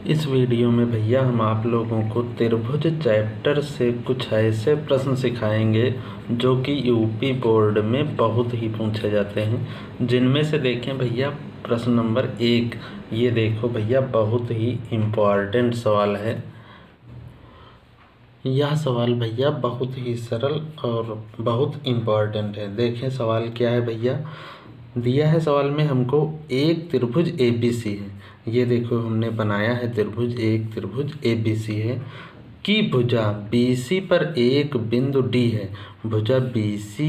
इस वीडियो में भैया हम आप लोगों को त्रिभुज चैप्टर से कुछ ऐसे प्रश्न सिखाएंगे जो कि यूपी बोर्ड में बहुत ही पूछे जाते हैं, जिनमें से देखें भैया प्रश्न नंबर 1। ये देखो भैया, बहुत ही इम्पोर्टेंट सवाल है। यह सवाल भैया बहुत ही सरल और बहुत इम्पोर्टेंट है। देखें सवाल क्या है भैया। दिया है सवाल में हमको एक त्रिभुज ABC है। ये देखो हमने बनाया है त्रिभुज, एक त्रिभुज ABC है कि भुजा BC पर एक बिंदु D है। भुजा BC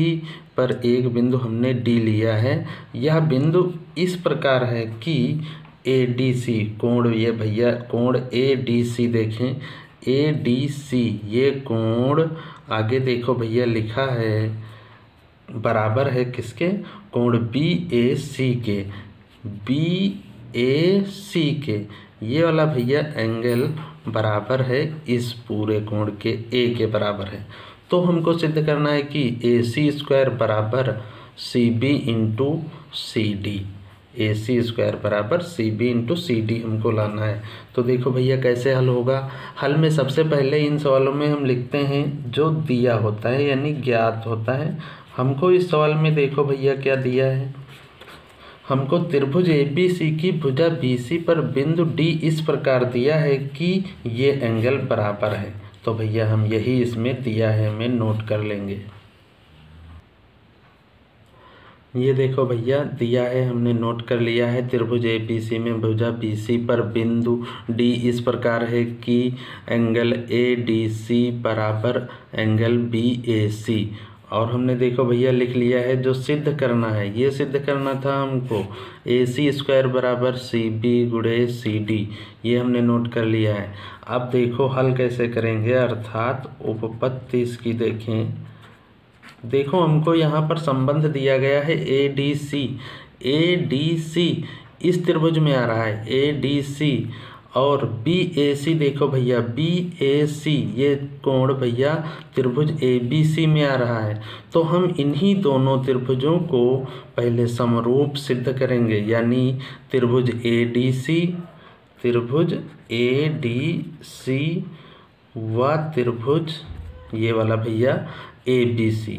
पर एक बिंदु हमने D लिया है। यह बिंदु इस प्रकार है कि ADC कोण, ये भैया कोण ADC देखें, ADC ये कोण आगे देखो भैया लिखा है बराबर है किसके, कोण BAC के, BAC के ये वाला भैया एंगल बराबर है इस पूरे कोण के A के बराबर है। तो हमको सिद्ध करना है कि AC स्क्वायर बराबर CB into CD, AC square बराबर CB इंटू CD हमको लाना है। तो देखो भैया कैसे हल होगा। हल में सबसे पहले इन सवालों में हम लिखते हैं जो दिया होता है यानी ज्ञात होता है। हमको इस सवाल में देखो भैया क्या दिया है। हमको त्रिभुज ABC की भुजा BC पर बिंदु D इस प्रकार दिया है कि ये एंगल बराबर है। तो भैया हम यही इसमें दिया है हमें नोट कर लेंगे। ये देखो भैया दिया है, हमने नोट कर लिया है। त्रिभुज ABC में भुजा BC पर बिंदु D इस प्रकार है कि एंगल ADC बराबर एंगल BAC। और हमने देखो भैया लिख लिया है जो सिद्ध करना है। ये सिद्ध करना था हमको AC स्क्वायर बराबर CB गुणे CD, ये हमने नोट कर लिया है। अब देखो हल कैसे करेंगे, अर्थात उपपत्ति इसकी देखें। देखो हमको यहाँ पर संबंध दिया गया है ADC इस त्रिभुज में आ रहा है ADC, और BAC देखो भैया BAC ये कोण भैया त्रिभुज ABC में आ रहा है। तो हम इन्हीं दोनों त्रिभुजों को पहले समरूप सिद्ध करेंगे, यानी त्रिभुज ADC व त्रिभुज ये वाला भैया ABC,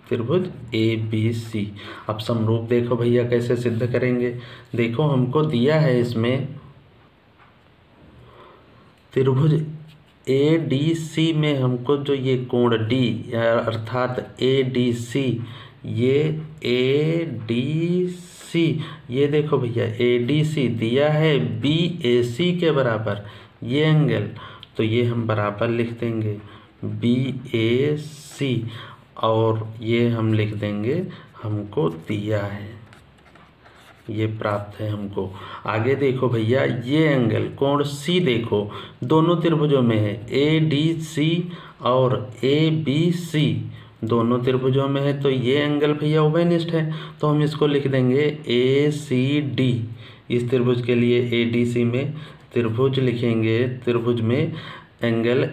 त्रिभुज ABC। अब समरूप देखो भैया कैसे सिद्ध करेंगे। देखो हमको दिया है इसमें त्रिभुज ADC में हमको जो ये कोण D अर्थात ADC, ये ADC ये देखो भैया ADC दिया है BAC के बराबर ये एंगल, तो ये हम बराबर लिख देंगे BAC, और ये हम लिख देंगे हमको दिया है, ये प्राप्त है हमको। आगे देखो भैया ये एंगल कोण C देखो दोनों त्रिभुजों में है, ADC और ABC दोनों त्रिभुजों में है। तो ये एंगल भैया उभयनिष्ठ है, तो हम इसको लिख देंगे ACD। इस त्रिभुज के लिए ADC में त्रिभुज लिखेंगे, त्रिभुज में एंगल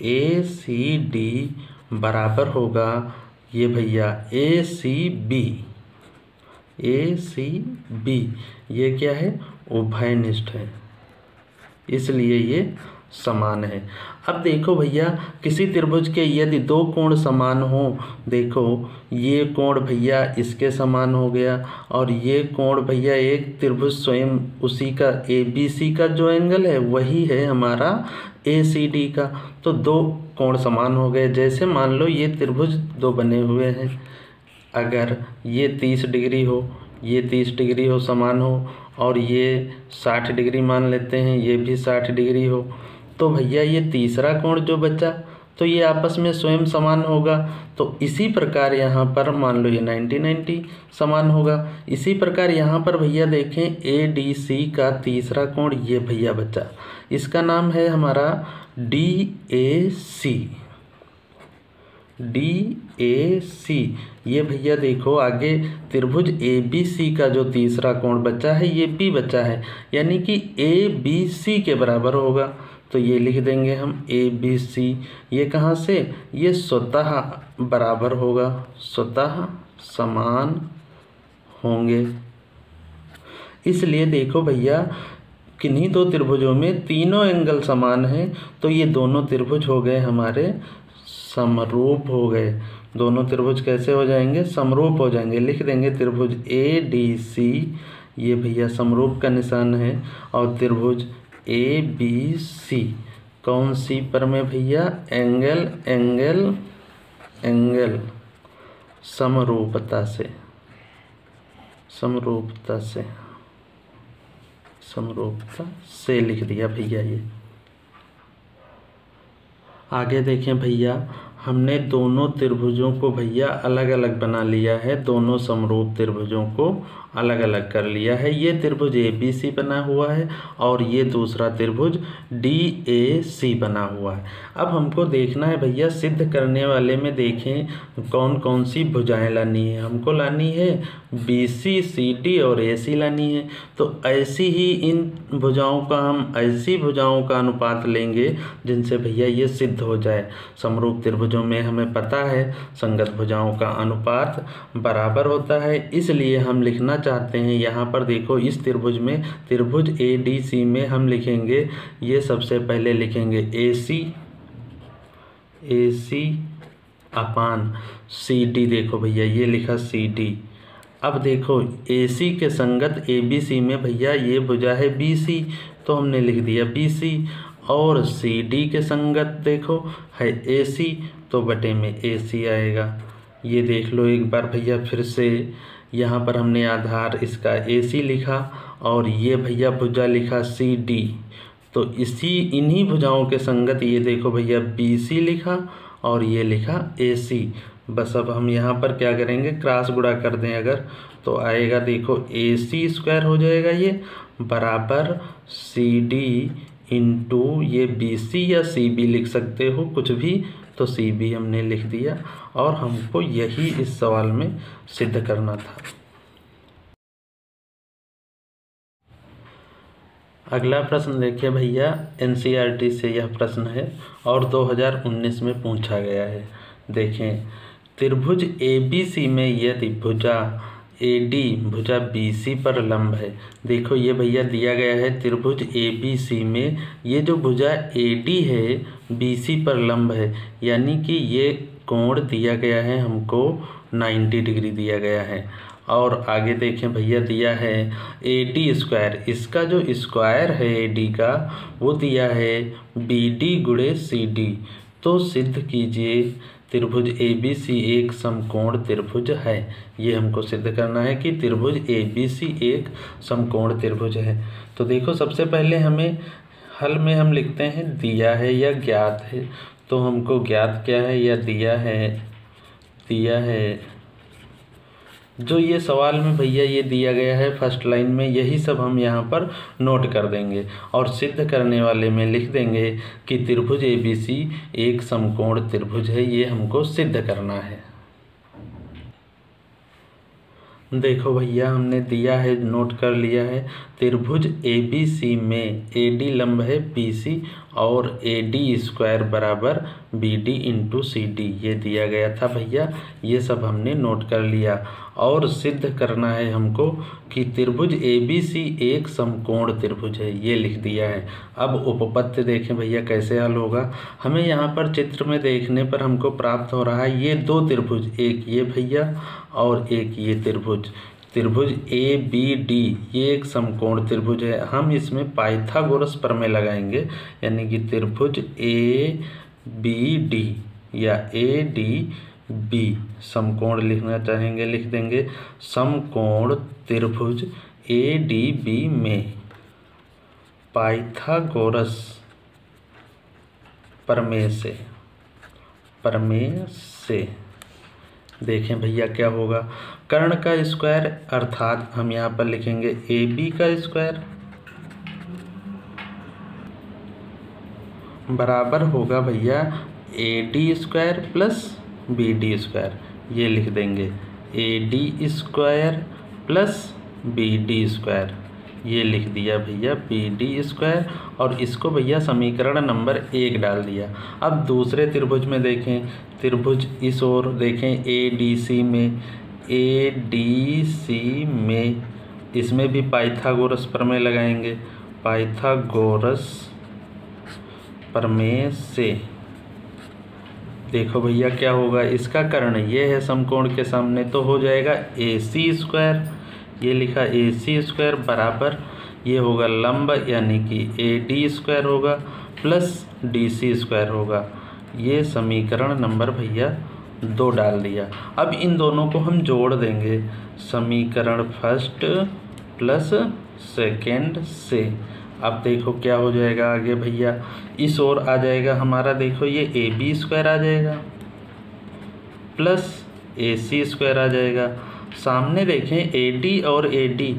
ACD बराबर होगा ये भैया ACB। ये क्या है, उभयनिष्ठ है, इसलिए ये समान है। अब देखो भैया किसी त्रिभुज के यदि दो कोण समान हो, देखो ये कोण भैया इसके समान हो गया, और ये कोण भैया एक त्रिभुज स्वयं उसी का ABC का जो एंगल है वही है हमारा ACD का। तो दो कोण समान हो गए। जैसे मान लो ये त्रिभुज दो बने हुए हैं, अगर ये 30 डिग्री हो, ये 30 डिग्री हो, समान हो, और ये 60 डिग्री मान लेते हैं, ये भी 60 डिग्री हो, तो भैया ये तीसरा कोण जो बचा तो ये आपस में स्वयं समान होगा। तो इसी प्रकार यहाँ पर मान लो ये 90-90 समान होगा। इसी प्रकार यहाँ पर भैया देखें ADC का तीसरा कोण ये भैया बचा, इसका नाम है हमारा DAC। ये भैया देखो आगे त्रिभुज ABC का जो तीसरा कोण बचा है ये B बचा है, यानी कि ABC के बराबर होगा। तो ये लिख देंगे हम ABC। ये कहाँ से, ये स्वतः बराबर होगा, स्वतः समान होंगे। इसलिए देखो भैया किन्हीं दो त्रिभुजों में तीनों एंगल समान हैं तो ये दोनों त्रिभुज हो गए हमारे समरूप हो गए। दोनों त्रिभुज कैसे हो जाएंगे? समरूप हो जाएंगे। लिख देंगे त्रिभुज ADC, ये भैया समरूप का निशान है, और त्रिभुज ABC कौन सी पर में भैया? एंगल एंगल एंगल समरूपता से, समरूपता से, समरूपता से लिख दिया भैया। ये आगे देखें भैया, हमने दोनों त्रिभुजों को भैया अलग अलग बना लिया है, दोनों समरूप त्रिभुजों को अलग अलग कर लिया है। ये त्रिभुज ABC बना हुआ है और ये दूसरा त्रिभुज DAC बना हुआ है। अब हमको देखना है भैया, सिद्ध करने वाले में देखें कौन कौन सी भुजाएं लानी है। हमको लानी है BC, CD और AC लानी है। तो ऐसी ही इन भुजाओं का हम ऐसी भुजाओं का अनुपात लेंगे जिनसे भैया ये सिद्ध हो जाए। समरूप त्रिभुजों में हमें पता है संगत भुजाओं का अनुपात बराबर होता है, इसलिए हम लिखना चाहते हैं यहाँ पर देखो इस त्रिभुज में, त्रिभुज ADC में हम लिखेंगे, ये सबसे पहले लिखेंगे AC अपान CD। देखो भैया ये लिखा CD। अब देखो AC के संगत ABC में भैया ये भुजा है BC, तो हमने लिख दिया BC, और CD के संगत देखो है AC, तो बटे में AC आएगा। ये देख लो एक बार भैया फिर से, यहाँ पर हमने आधार इसका AC लिखा और ये भैया भुजा लिखा CD, तो इन्हीं भुजाओं के संगत ये देखो भैया BC लिखा और ये लिखा AC। बस अब हम यहाँ पर क्या करेंगे, क्रॉस गुणा कर दें अगर, तो आएगा देखो AC स्क्वायर हो जाएगा ये, बराबर CD इंटू ये BC या CB लिख सकते हो कुछ भी, तो CB हमने लिख दिया, और हमको यही इस सवाल में सिद्ध करना था। अगला प्रश्न देखिए भैया, NCERT से यह प्रश्न है और 2019 में पूछा गया है। देखें, त्रिभुज ABC में यदि भुजा AD भुजा BC पर लंब है। देखो ये भैया दिया गया है त्रिभुज ABC में ये जो भुजा AD है BC पर लंब है, यानी कि ये कोण दिया गया है हमको 90 डिग्री दिया गया है। और आगे देखें भैया दिया है AD स्क्वायर, इसका जो स्क्वायर है AD का वो दिया है BD गुणे CD। तो सिद्ध कीजिए त्रिभुज ABC एक समकोण त्रिभुज है। ये हमको सिद्ध करना है कि त्रिभुज ABC एक समकोण त्रिभुज है। तो देखो सबसे पहले हमें हल में हम लिखते हैं दिया है या ज्ञात है। तो हमको ज्ञात क्या है या दिया है जो ये सवाल में भैया ये दिया गया है फर्स्ट लाइन में, यही सब हम यहाँ पर नोट कर देंगे और सिद्ध करने वाले में लिख देंगे कि त्रिभुज ABC एक समकोण त्रिभुज है। ये हमको सिद्ध करना है। देखो भैया हमने दिया है, नोट कर लिया है, त्रिभुज ABC में AD लंब है BC और AD स्क्वायर बराबर BD इंटू CD, ये दिया गया था भैया। ये सब हमने नोट कर लिया और सिद्ध करना है हमको कि त्रिभुज ABC एक समकोण त्रिभुज है, ये लिख दिया है। अब उपपत्ति देखें भैया कैसे हल होगा। हमें यहाँ पर चित्र में देखने पर हमको प्राप्त हो रहा है ये दो त्रिभुज, एक ये भैया और एक ये त्रिभुज, त्रिभुज ABD ये एक समकोण त्रिभुज है। हम इसमें पाइथागोरस प्रमेय लगाएंगे, यानी कि त्रिभुज ABD या ADB समकोण लिखना चाहेंगे लिख देंगे, समकोण त्रिभुज ADB में पाइथागोरस प्रमेय से देखें भैया क्या होगा, कर्ण का स्क्वायर अर्थात हम यहाँ पर लिखेंगे AB का स्क्वायर बराबर होगा भैया AD square plus BD square. ये लिख देंगे AD square plus BD square, ये लिख दिया भैया BD स्क्वायर, और इसको भैया समीकरण नंबर 1 डाल दिया। अब दूसरे त्रिभुज में देखें, त्रिभुज इस ओर देखें ADC में इसमें भी पाइथागोरस प्रमेय लगाएंगे। पाइथागोरस प्रमेय से देखो भैया क्या होगा, इसका कर्ण ये है समकोण के सामने, तो हो जाएगा AC स्क्वायर, ये लिखा AC स्क्वायर बराबर ये होगा लंब यानी कि AD स्क्वायर होगा प्लस DC स्क्वायर होगा। ये समीकरण नंबर भैया 2 डाल दिया। अब इन दोनों को हम जोड़ देंगे, समीकरण फर्स्ट प्लस सेकेंड से। अब देखो क्या हो जाएगा आगे भैया, इस ओर आ जाएगा हमारा, देखो ये AB स्क्वायर आ जाएगा प्लस AC स्क्वायर आ जाएगा। सामने देखें AD और AD,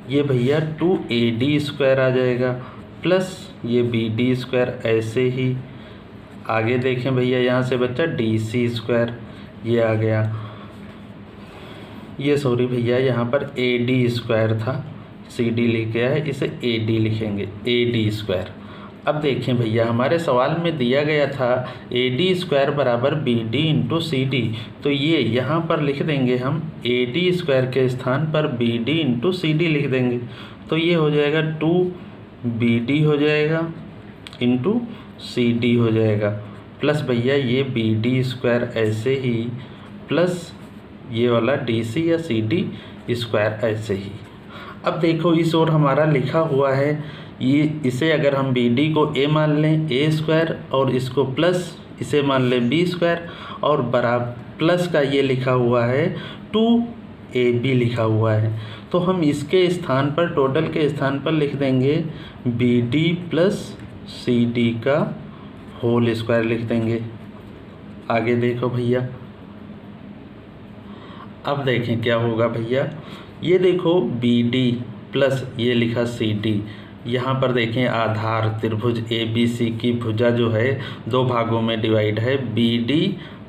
ये भैया 2AD स्क्वायर आ जाएगा प्लस ये BD स्क्वायर। ऐसे ही आगे देखें भैया, यहाँ से बच्चा DC स्क्वायर ये आ गया, ये सॉरी भैया यहाँ पर AD स्क्वायर था, CD लिख गया है, इसे AD लिखेंगे, AD स्क्वायर। अब देखें भैया हमारे सवाल में दिया गया था AD स्क्वायर बराबर BD इंटू CD, तो ये यहाँ पर लिख देंगे हम AD स्क्वायर के स्थान पर BD इंटू CD लिख देंगे, तो ये हो जाएगा 2BD हो जाएगा इंटू CD हो जाएगा प्लस भैया ये BD स्क्वायर ऐसे ही प्लस ये वाला DC या CD स्क्वायर ऐसे ही। अब देखो इस ओर हमारा लिखा हुआ है, ये इसे अगर हम BD को A मान लें A स्क्वायर और इसको प्लस इसे मान लें B स्क्वायर और बराबर प्लस का ये लिखा हुआ है 2AB लिखा हुआ है, तो हम इसके स्थान पर टोटल के स्थान पर लिख देंगे BD प्लस CD का होल स्क्वायर लिख देंगे। आगे देखो भैया, अब देखें क्या होगा भैया, ये देखो BD प्लस ये लिखा CD, यहाँ पर देखें आधार त्रिभुज ABC की भुजा जो है 2 भागों में डिवाइड है, BD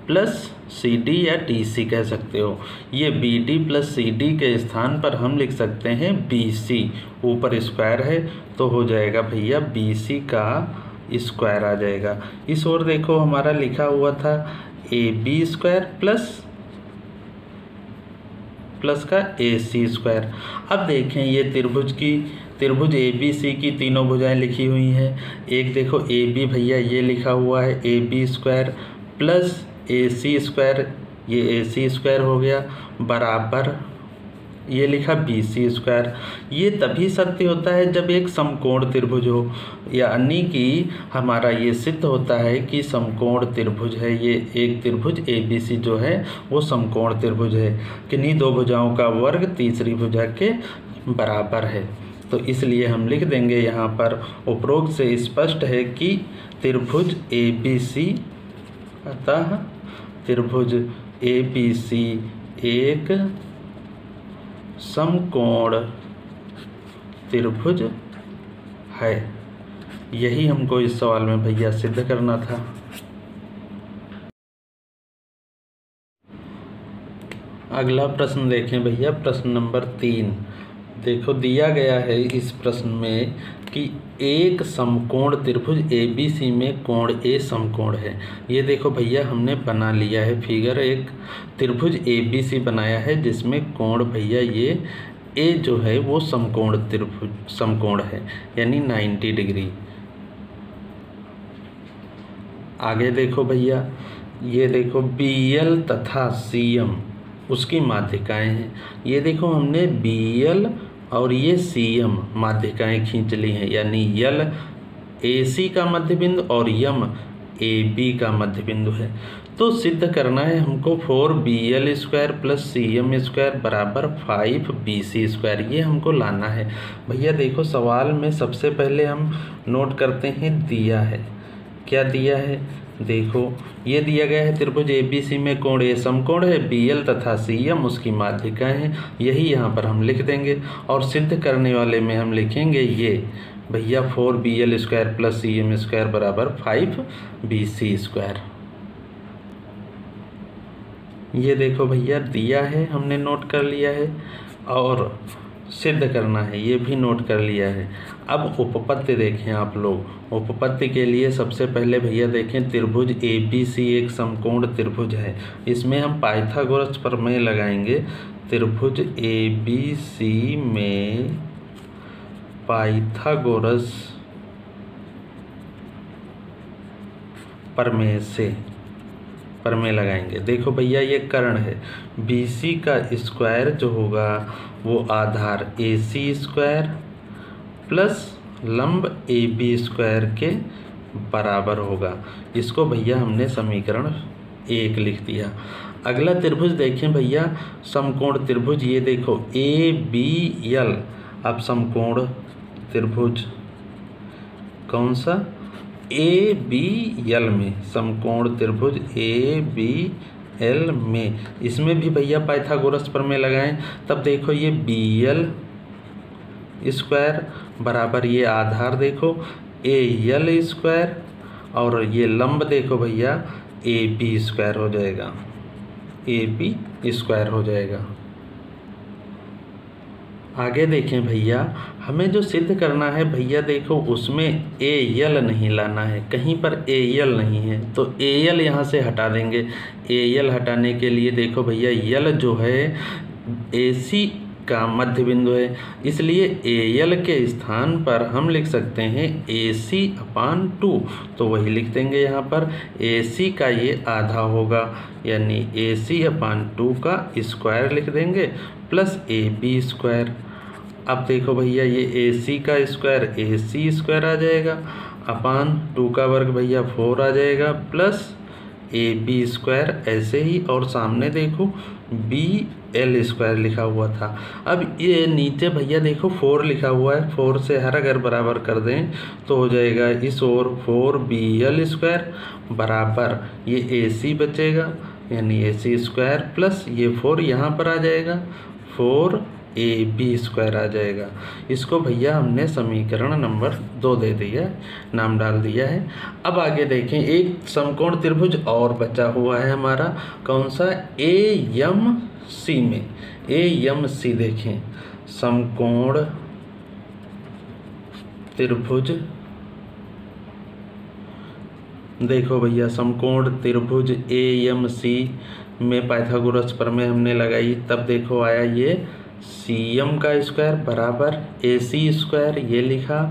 प्लस CD या DC कह सकते हो। ये BD प्लस CD के स्थान पर हम लिख सकते हैं BC, ऊपर स्क्वायर है तो हो जाएगा भैया BC का स्क्वायर आ जाएगा। इस ओर देखो हमारा लिखा हुआ था AB स्क्वायर प्लस का AC स्क्वायर। अब देखें ये त्रिभुज ABC की तीनों भुजाएं लिखी हुई हैं। एक देखो AB भैया ये लिखा हुआ है AB square plus AC square, ये AC स्क्वायर हो गया बराबर ये लिखा BC स्क्वायर। ये तभी सत्य होता है जब एक समकोण त्रिभुज हो, यानी कि हमारा ये सिद्ध होता है कि समकोण त्रिभुज है, ये एक त्रिभुज ABC जो है वो समकोण त्रिभुज है, किन्हीं 2 भुजाओं का वर्ग तीसरी भुजा के बराबर है। तो इसलिए हम लिख देंगे यहाँ पर, उपरोक्त से स्पष्ट है कि त्रिभुज ABC, अतः त्रिभुज ABC एक समकोण त्रिभुज है। यही हमको इस सवाल में भैया सिद्ध करना था। अगला प्रश्न देखें भैया, प्रश्न नंबर 3। देखो दिया गया है इस प्रश्न में कि एक समकोण त्रिभुज ABC में कोण A समकोण है। ये देखो भैया हमने बना लिया है फिगर, एक त्रिभुज ABC बनाया है जिसमें कोण भैया ये A जो है वो समकोण है यानी 90 डिग्री। आगे देखो भैया, ये देखो BL तथा CM उसकी माध्यिकाएं हैं। ये देखो हमने BL और ये CM माध्यिकाएं खींच ली हैं, यानी L AC का मध्य बिंदु और M AB का मध्य बिंदु है। तो सिद्ध करना है हमको 4BL square plus CM square बराबर 5BC स्क्वायर, ये हमको लाना है भैया। देखो सवाल में सबसे पहले हम नोट करते हैं दिया है, क्या दिया है, देखो ये दिया गया है त्रिभुज ABC में कोण A समकोण है, BL तथा CM उसकी माध्यिकाएं हैं, यही यहाँ पर हम लिख देंगे। और सिद्ध करने वाले में हम लिखेंगे ये भैया 4BL square plus CM square बराबर 5BC स्क्वायर। ये देखो भैया दिया है, हमने नोट कर लिया है, और सिद्ध करना है ये भी नोट कर लिया है। अब उपपत्ति देखें आप लोग, उपपत्ति के लिए सबसे पहले भैया देखें त्रिभुज ABC एक समकोण त्रिभुज है, इसमें हम पाइथागोरस प्रमेय लगाएंगे। त्रिभुज ABC में पाइथागोरस प्रमेय से प्रमेय लगाएंगे। देखो भैया ये कर्ण है, BC का स्क्वायर जो होगा वो आधार AC स्क्वायर प्लस लंब AB स्क्वायर के बराबर होगा। इसको भैया हमने समीकरण 1 लिख दिया। अगला त्रिभुज देखें भैया, समकोण त्रिभुज। ये देखो ABL। अब समकोण त्रिभुज कौन सा? ABL में, समकोण त्रिभुज ABL में, इसमें भी भैया पाइथागोरस प्रमेय लगाएं। तब देखो ये BL स्क्वायर बराबर ये आधार देखो AL स्क्वायर और ये लंब देखो भैया AB स्क्वायर हो जाएगा, AB स्क्वायर हो जाएगा। आगे देखें भैया, हमें जो सिद्ध करना है भैया देखो उसमें AL नहीं लाना है, कहीं पर AL नहीं है तो AL यहाँ से हटा देंगे। AL हटाने के लिए देखो भैया L जो है AC का मध्य बिंदु है, इसलिए AL के स्थान पर हम लिख सकते हैं AC/2। तो वही लिख देंगे यहाँ पर, AC का ये आधा होगा यानी AC/2 का स्क्वायर लिख देंगे प्लस AB स्क्वायर। अब देखो भैया ये AC का स्क्वायर AC स्क्वायर आ जाएगा, अपान 2 का वर्ग भैया 4 आ जाएगा प्लस AB स्क्वायर ऐसे ही, और सामने देखो BL स्क्वायर लिखा हुआ था। अब ये नीचे भैया देखो 4 लिखा हुआ है, 4 से हर अगर बराबर कर दें तो हो जाएगा इस ओर 4BL स्क्वायर बराबर ये AC बचेगा यानी AC स्क्वायर प्लस ये 4 यहाँ पर आ जाएगा 4AB स्क्वायर आ जाएगा। इसको भैया हमने समीकरण नंबर 2 दे दिया, नाम डाल दिया है। अब आगे देखें, एक समकोण त्रिभुज और बचा हुआ है हमारा, कौन सा? AMC में। AMC देखें, समकोण त्रिभुज। देखो भैया समकोण त्रिभुज AMC में पाइथागोरस प्रमेय हमने लगाई, तब देखो आया ये CM का स्क्वायर बराबर AC स्क्वायर ये लिखा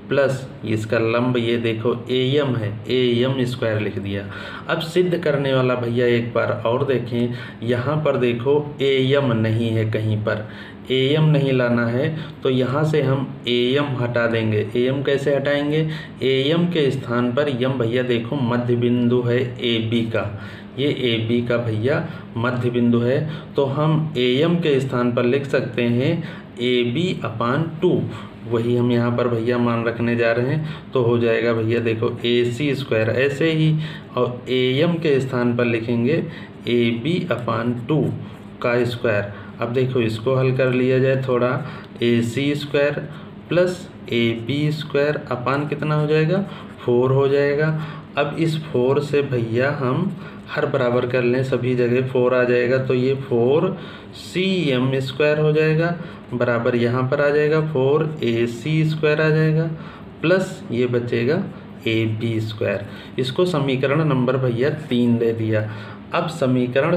प्लस इसका लंब ये देखो AM है, AM स्क्वायर लिख दिया। अब सिद्ध करने वाला भैया एक बार और देखें, यहाँ पर देखो AM नहीं है, कहीं पर AM नहीं लाना है तो यहाँ से हम AM हटा देंगे। AM कैसे हटाएंगे? AM के स्थान पर यम भैया देखो मध्य बिंदु है AB का, ये AB का भैया मध्य बिंदु है, तो हम AM के स्थान पर लिख सकते हैं AB/2। वही हम यहाँ पर भैया मान रखने जा रहे हैं, तो हो जाएगा भैया देखो AC स्क्वायर ऐसे ही, और AM के स्थान पर लिखेंगे AB/2 का स्क्वायर। अब देखो इसको हल कर लिया जाए थोड़ा, AC square plus AB square upon कितना हो जाएगा? 4 हो जाएगा। अब इस 4 से भैया हम हर बराबर कर लें, सभी जगह 4 आ जाएगा, तो ये 4CM स्क्वायर हो जाएगा बराबर यहाँ पर आ जाएगा 4AC स्क्वायर आ जाएगा प्लस ये बचेगा AB स्क्वायर। इसको समीकरण नंबर भैया 3 दे दिया। अब समीकरण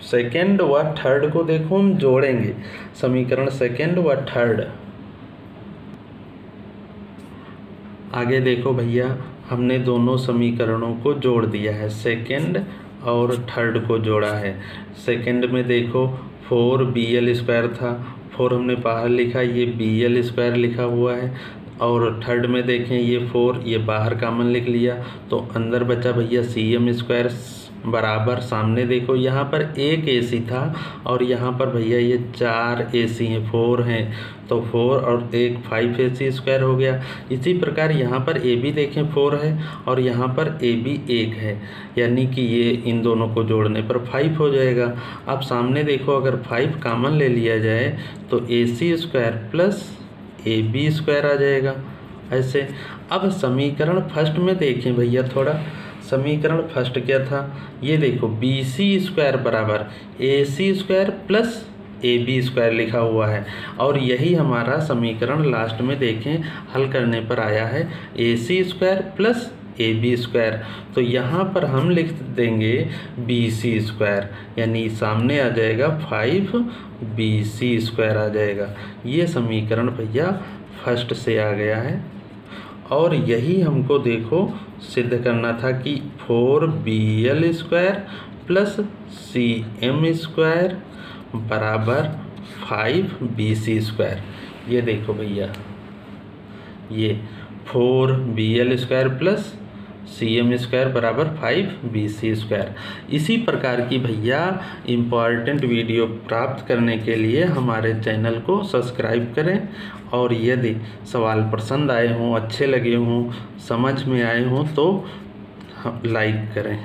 सेकेंड व थर्ड को देखो हम जोड़ेंगे, समीकरण सेकेंड व थर्ड। आगे देखो भैया हमने दोनों समीकरणों को जोड़ दिया है, सेकेंड और थर्ड को जोड़ा है। सेकेंड में देखो 4BL स्क्वायर था, 4 हमने बाहर लिखा, ये BL स्क्वायर लिखा हुआ है, और थर्ड में देखें ये 4 ये बाहर कॉमन लिख लिया, तो अंदर बचा भैया CM स्क्वायर बराबर, सामने देखो यहाँ पर एक AC था और यहाँ पर भैया ये 4 AC हैं, 4 हैं, तो 4 और एक 5AC स्क्वायर हो गया। इसी प्रकार यहाँ पर AB देखें 4 है और यहाँ पर AB 1 है, यानी कि ये इन दोनों को जोड़ने पर 5 हो जाएगा। अब सामने देखो अगर 5 कॉमन ले लिया जाए तो AC square plus AB square आ जाएगा ऐसे। अब समीकरण फर्स्ट में देखें भैया थोड़ा, समीकरण फर्स्ट क्या था? ये देखो BC स्क्वायर बराबर AC square plus AB square लिखा हुआ है, और यही हमारा समीकरण लास्ट में देखें हल करने पर आया है AC square plus AB square. तो यहाँ पर हम लिख देंगे BC स्क्वायर, यानी सामने आ जाएगा 5BC स्क्वायर आ जाएगा। ये समीकरण भैया फर्स्ट से आ गया है। और यही हमको देखो सिद्ध करना था कि 4BL² प्लस CM² बराबर 5BC²। ये देखो भैया, ये 4BL² प्लस CM² बराबर 5BC²। इसी प्रकार की भैया इम्पॉर्टेंट वीडियो प्राप्त करने के लिए हमारे चैनल को सब्सक्राइब करें। और यदि सवाल पसंद आए हों, अच्छे लगे हों, समझ में आए हों तो लाइक करें।